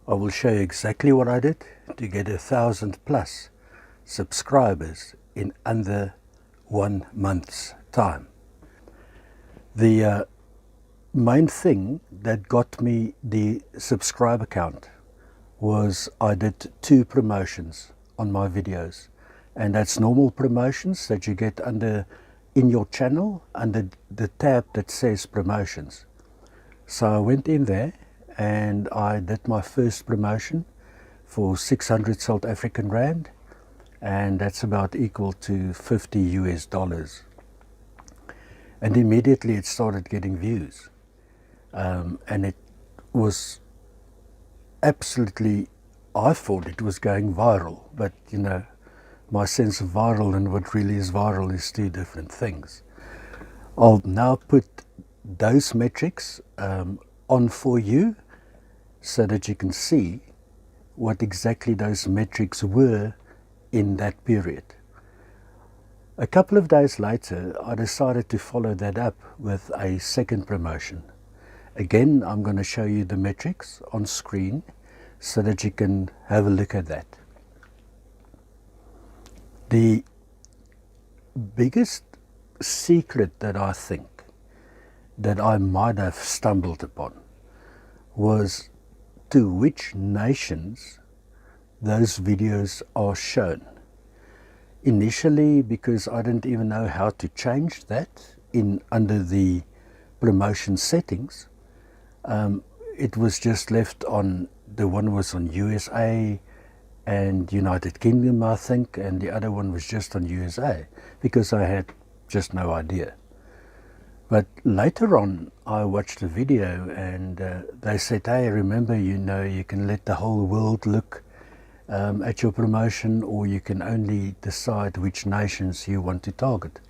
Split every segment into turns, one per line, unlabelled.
I will show you exactly what I did to get 1,000+ subscribers in under 1 month's time. The main thing that got me the subscriber count was I did 2 promotions on my videos, and that's normal promotions that you get in your channel under the tab that says promotions. So I went in there and I did my first promotion for 600 South African Rand, and that's about equal to $50 US. And immediately it started getting views, and it was absolutely, I thought it was going viral, but you know, my sense of viral and what really is viral is 2 different things. I'll now put those metrics on for you so that you can see what exactly those metrics were in that period. A couple of days later, I decided to follow that up with a second promotion. Again, I'm going to show you the metrics on screen so that you can have a look at that. The biggest secret that I think that I might have stumbled upon was to which nations those videos are shown. Initially, because I didn't even know how to change that under the promotion settings, it was just left on, the one was on USA and United Kingdom, I think, and the other one was just on USA, because I had just no idea. But later on, I watched a video and they said, hey, remember, you know, you can let the whole world look at your promotion, or you can only decide which nations you want to target.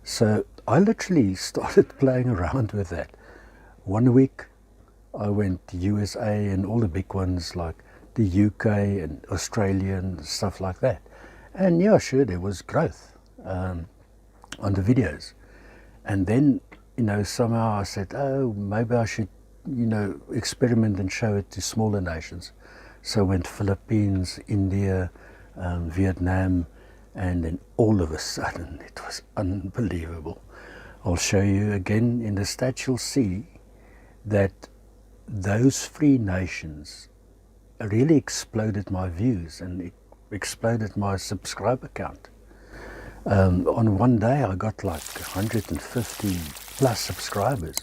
So I literally started playing around with that. 1 week I went to USA and all the big ones like the UK and Australia and stuff like that. And yeah, sure, there was growth on the videos. And then, you know, somehow I said, oh, maybe I should, you know, experiment and show it to smaller nations. So I went Philippines, India, Vietnam, and then all of a sudden it was unbelievable. I'll show you again in the stats. You'll see that those 3 nations really exploded my views, and it exploded my subscriber count. On one day I got like 150+ subscribers.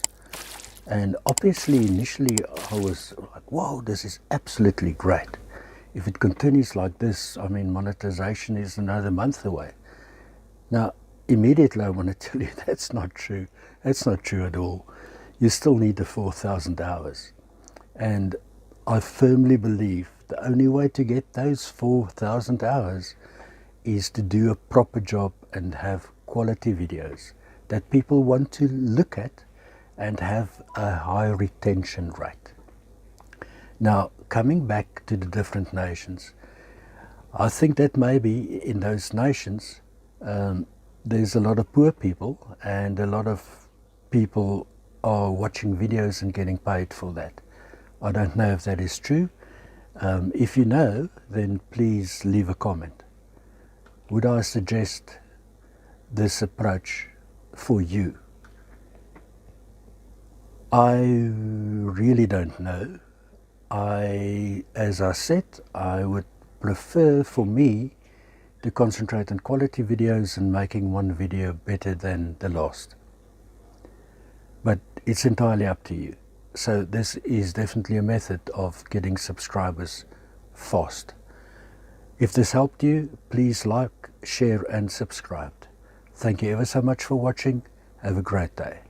And obviously, initially, I was like, whoa, this is absolutely great. If it continues like this, I mean, monetization is another month away. Now, immediately I want to tell you that's not true. That's not true at all. You still need the 4,000 hours. And I firmly believe the only way to get those 4,000 hours is to do a proper job and have quality videos that people want to look at and have a high retention rate. Now, coming back to the different nations, I think that maybe in those nations there's a lot of poor people, and a lot of people are watching videos and getting paid for that. I don't know if that is true. If you know, then please leave a comment. Would I suggest this approach for you? I really don't know. As I said, I would prefer, for me, to concentrate on quality videos and making one video better than the last. But it's entirely up to you. So this is definitely a method of getting subscribers fast. If this helped you, please like, share and subscribe. Thank you ever so much for watching. Have a great day.